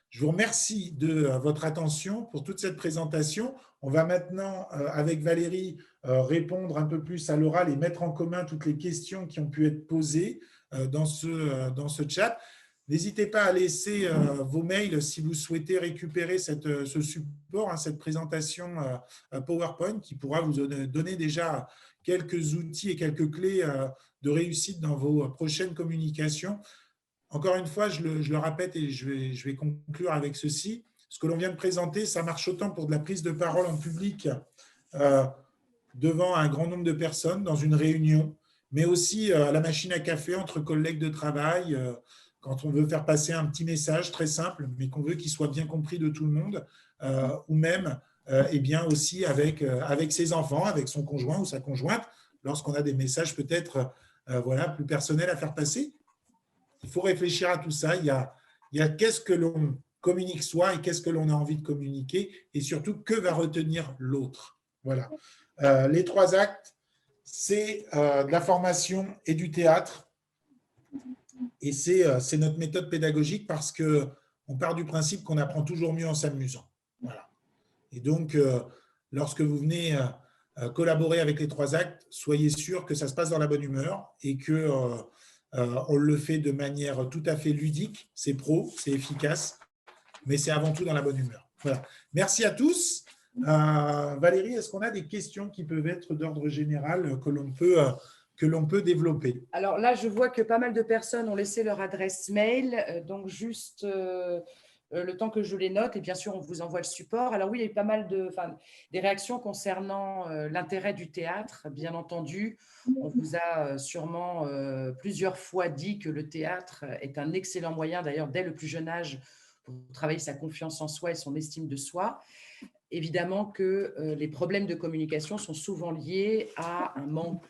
Speaker 2: Je vous remercie de votre attention pour toute cette présentation. On va maintenant, avec Valérie, répondre un peu plus à l'oral et mettre en commun toutes les questions qui ont pu être posées dans ce chat. N'hésitez pas à laisser vos mails si vous souhaitez récupérer ce support, cette présentation PowerPoint qui pourra vous donner déjà quelques outils et quelques clés de réussite dans vos prochaines communications. Encore une fois, je le répète et je vais conclure avec ceci. Ce que l'on vient de présenter, ça marche autant pour de la prise de parole en public devant un grand nombre de personnes dans une réunion, mais aussi à la machine à café entre collègues de travail, quand on veut faire passer un petit message très simple, mais qu'on veut qu'il soit bien compris de tout le monde, ou même aussi avec ses enfants, avec son conjoint ou sa conjointe, lorsqu'on a des messages peut-être plus personnels à faire passer. Il faut réfléchir à tout ça. Il y a qu'est-ce que l'on communique soi et qu'est-ce que l'on a envie de communiquer et surtout que va retenir l'autre. Voilà. Les 3 actes, c'est de la formation et du théâtre. Et c'est notre méthode pédagogique parce qu'on part du principe qu'on apprend toujours mieux en s'amusant. Voilà. Et donc, lorsque vous venez collaborer avec les 3 actes, soyez sûr que ça se passe dans la bonne humeur et que on le fait de manière tout à fait ludique. C'est pro, c'est efficace, mais c'est avant tout dans la bonne humeur. Voilà. Merci à tous. Valérie, est-ce qu'on a des questions qui peuvent être d'ordre général que l'on peut développer?
Speaker 3: Alors là, je vois que pas mal de personnes ont laissé leur adresse mail, donc juste le temps que je les note, et bien sûr, on vous envoie le support. Alors oui, il y a eu pas mal des réactions concernant l'intérêt du théâtre, bien entendu. On vous a sûrement plusieurs fois dit que le théâtre est un excellent moyen, d'ailleurs, dès le plus jeune âge, pour travailler sa confiance en soi et son estime de soi. Évidemment que les problèmes de communication sont souvent liés à un manque,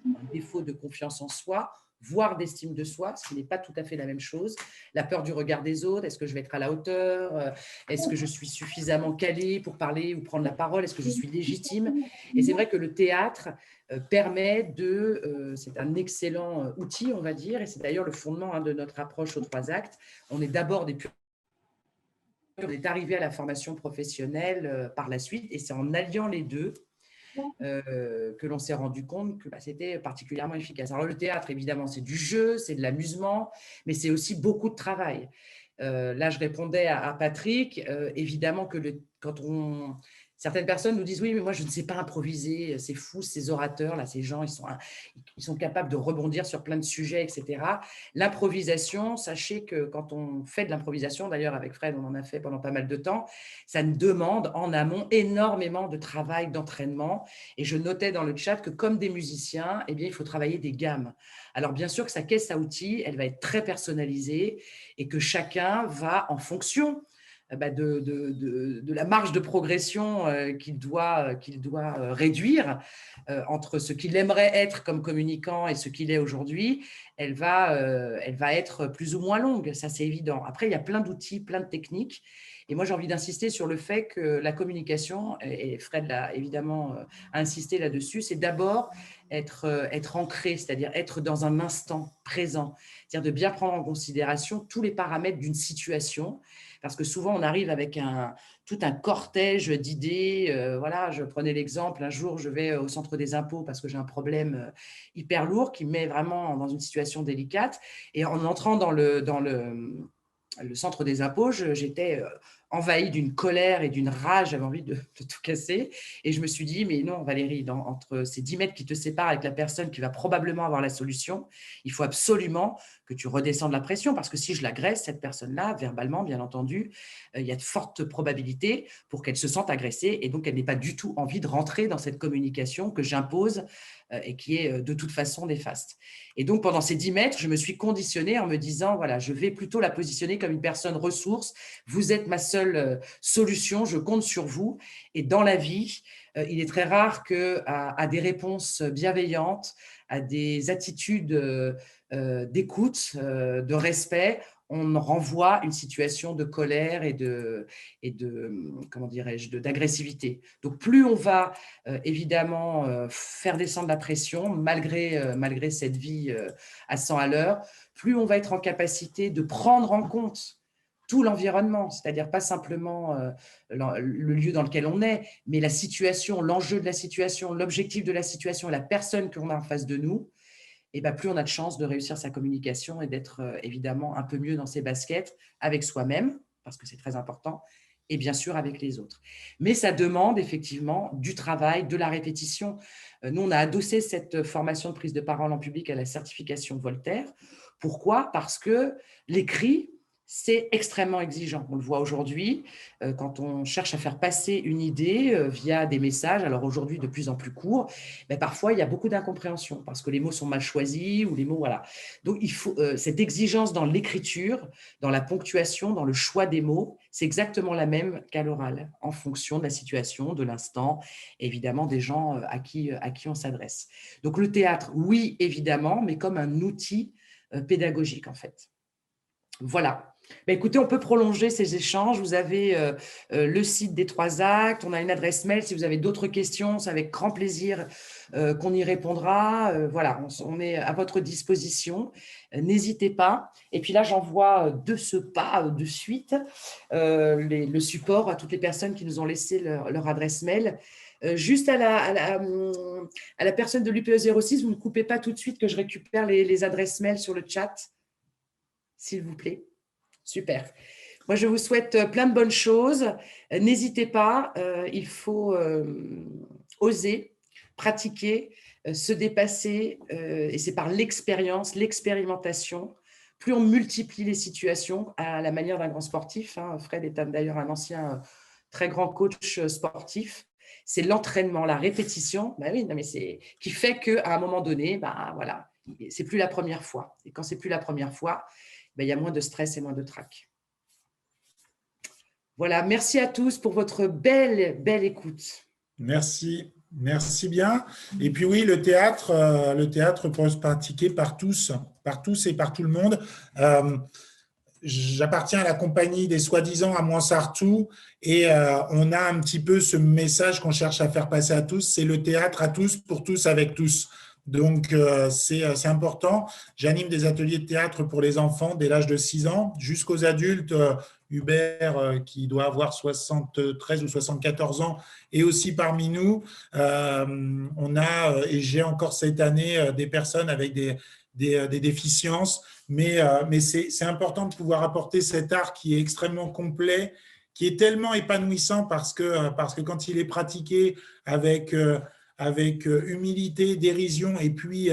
Speaker 3: un défaut de confiance en soi, voire d'estime de soi, ce qui n'est pas tout à fait la même chose. La peur du regard des autres, est-ce que je vais être à la hauteur? Est-ce que je suis suffisamment calée pour parler ou prendre la parole? Est-ce que je suis légitime? Et c'est vrai que le théâtre permet c'est un excellent outil, on va dire, et c'est d'ailleurs le fondement de notre approche aux 3 actes. On est d'abord on est arrivé à la formation professionnelle par la suite, et c'est en alliant les deux que l'on s'est rendu compte que c'était particulièrement efficace. Alors le théâtre, évidemment, c'est du jeu, c'est de l'amusement, mais c'est aussi beaucoup de travail. Là, je répondais à Patrick, évidemment que certaines personnes nous disent « oui, mais moi, je ne sais pas improviser, c'est fou, ces orateurs-là, ces gens, ils sont capables de rebondir sur plein de sujets, etc. » L'improvisation, sachez que quand on fait de l'improvisation, d'ailleurs avec Fred, on en a fait pendant pas mal de temps, ça demande en amont énormément de travail, d'entraînement. Et je notais dans le chat que comme des musiciens, eh bien, il faut travailler des gammes. Alors bien sûr que sa caisse à outils, elle va être très personnalisée et que chacun va, en fonction de la marge de progression qu'il doit réduire entre ce qu'il aimerait être comme communicant et ce qu'il est aujourd'hui, elle va être plus ou moins longue, ça c'est évident. Après, il y a plein d'outils, plein de techniques. Et moi, j'ai envie d'insister sur le fait que la communication, et Fred l'a évidemment insisté là-dessus, c'est d'abord être ancré, c'est-à-dire être dans un instant présent, c'est-à-dire de bien prendre en considération tous les paramètres d'une situation, parce que souvent, on arrive avec tout un cortège d'idées. Voilà, je prenais l'exemple, un jour, je vais au centre des impôts parce que j'ai un problème hyper lourd qui me met vraiment dans une situation délicate. Et en entrant dans le centre des impôts, j'étais envahie d'une colère et d'une rage, j'avais envie de tout casser. Et je me suis dit, mais non, Valérie, entre ces 10 mètres qui te séparent avec la personne qui va probablement avoir la solution, il faut absolument que tu redescendes la pression, parce que si je l'agresse, cette personne-là, verbalement, bien entendu, il y a de fortes probabilités pour qu'elle se sente agressée et donc elle n'ait pas du tout envie de rentrer dans cette communication que j'impose et qui est de toute façon néfaste. Et donc, pendant ces 10 mètres, je me suis conditionnée en me disant, voilà, je vais plutôt la positionner comme une personne ressource. Vous êtes ma seule solution, je compte sur vous. Et dans la vie, il est très rare qu'à des réponses bienveillantes, à des attitudes d'écoute, de respect, on renvoie une situation de colère et de comment dirais-je, d'agressivité. Donc, plus on va évidemment faire descendre la pression, malgré cette vie à 100 à l'heure, plus on va être en capacité de prendre en compte tout l'environnement, c'est-à-dire pas simplement le lieu dans lequel on est, mais la situation, l'enjeu de la situation, l'objectif de la situation, la personne qu'on a en face de nous. Et plus on a de chances de réussir sa communication et d'être évidemment un peu mieux dans ses baskets avec soi-même, parce que c'est très important, et bien sûr avec les autres. Mais ça demande effectivement du travail, de la répétition. Nous, on a adossé cette formation de prise de parole en public à la certification Voltaire. Pourquoi? Parce que l'écrit, c'est extrêmement exigeant. On le voit aujourd'hui, quand on cherche à faire passer une idée via des messages, alors aujourd'hui de plus en plus courts, parfois il y a beaucoup d'incompréhension parce que les mots sont mal choisis ou les mots, voilà. Donc il faut cette exigence dans l'écriture, dans la ponctuation, dans le choix des mots, c'est exactement la même qu'à l'oral, en fonction de la situation, de l'instant, évidemment des gens à qui on s'adresse. Donc le théâtre, oui, évidemment, mais comme un outil pédagogique en fait. Voilà. Écoutez, on peut prolonger ces échanges. Vous avez le site des 3 actes, on a une adresse mail. Si vous avez d'autres questions, c'est avec grand plaisir qu'on y répondra. Voilà, on est à votre disposition. N'hésitez pas. Et puis là, j'envoie de ce pas, de suite, le support à toutes les personnes qui nous ont laissé leur adresse mail. Juste à la personne de l'UPE06, vous ne coupez pas tout de suite que je récupère les adresses mail sur le chat, s'il vous plaît. Super. Moi, je vous souhaite plein de bonnes choses. N'hésitez pas, il faut oser, pratiquer, se dépasser, et c'est par l'expérience, l'expérimentation. Plus on multiplie les situations à la manière d'un grand sportif, hein. Fred est d'ailleurs un ancien très grand coach sportif. C'est l'entraînement, la répétition, bah oui, non, mais qui fait qu'à un moment donné, bah, voilà, c'est plus la première fois. Et quand c'est plus la première fois, bah, il y a moins de stress et moins de trac. Voilà, merci à tous pour votre belle écoute.
Speaker 2: Merci, merci bien. Et puis oui, le théâtre peut se pratiquer par tous et par tout le monde. J'appartiens à la compagnie des soi-disant à Mouansartou et on a un petit peu ce message qu'on cherche à faire passer à tous, c'est le théâtre à tous, pour tous, avec tous. Donc, c'est important. J'anime des ateliers de théâtre pour les enfants dès l'âge de 6 ans jusqu'aux adultes. Hubert, qui doit avoir 73 ou 74 ans, est aussi parmi nous. On a, et j'ai encore cette année, des personnes avec des déficiences, mais c'est important de pouvoir apporter cet art qui est extrêmement complet, qui est tellement épanouissant parce que quand il est pratiqué avec humilité, dérision et puis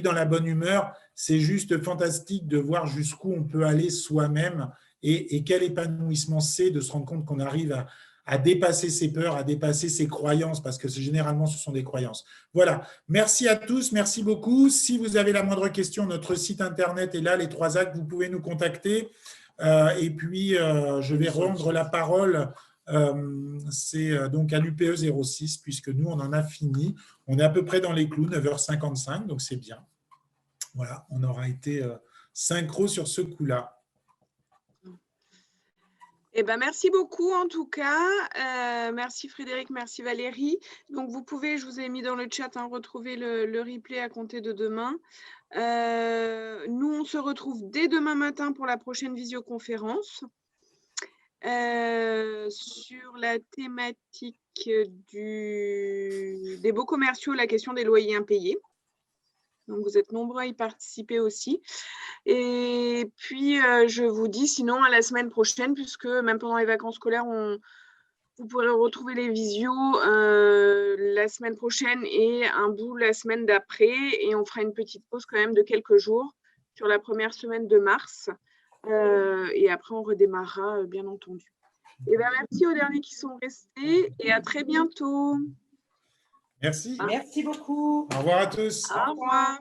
Speaker 2: dans la bonne humeur, c'est juste fantastique de voir jusqu'où on peut aller soi-même et quel épanouissement c'est de se rendre compte qu'on arrive à dépasser ses peurs, à dépasser ses croyances, parce que généralement, ce sont des croyances. Voilà, merci à tous, merci beaucoup. Si vous avez la moindre question, notre site internet est là, les 3 actes, vous pouvez nous contacter. Et puis, je vais rendre la parole, c'est donc à l'UPE06, puisque nous, on en a fini. On est à peu près dans les clous, 9h55, donc c'est bien. Voilà, on aura été synchro sur ce coup-là.
Speaker 1: Eh ben, merci beaucoup en tout cas. Merci Frédéric, merci Valérie. Donc vous pouvez, je vous ai mis dans le chat, hein, retrouver le replay à compter de demain. Nous, on se retrouve dès demain matin pour la prochaine visioconférence sur la thématique des baux commerciaux, la question des loyers impayés. Donc, vous êtes nombreux à y participer aussi. Et puis, je vous dis sinon à la semaine prochaine, puisque même pendant les vacances scolaires, vous pourrez retrouver les visios la semaine prochaine et un bout la semaine d'après. Et on fera une petite pause quand même de quelques jours sur la première semaine de mars. Et après, on redémarrera, bien entendu. Et ben, merci aux derniers qui sont restés et à très bientôt.
Speaker 2: Merci.
Speaker 3: Merci beaucoup.
Speaker 2: Au revoir à tous.
Speaker 1: Au revoir.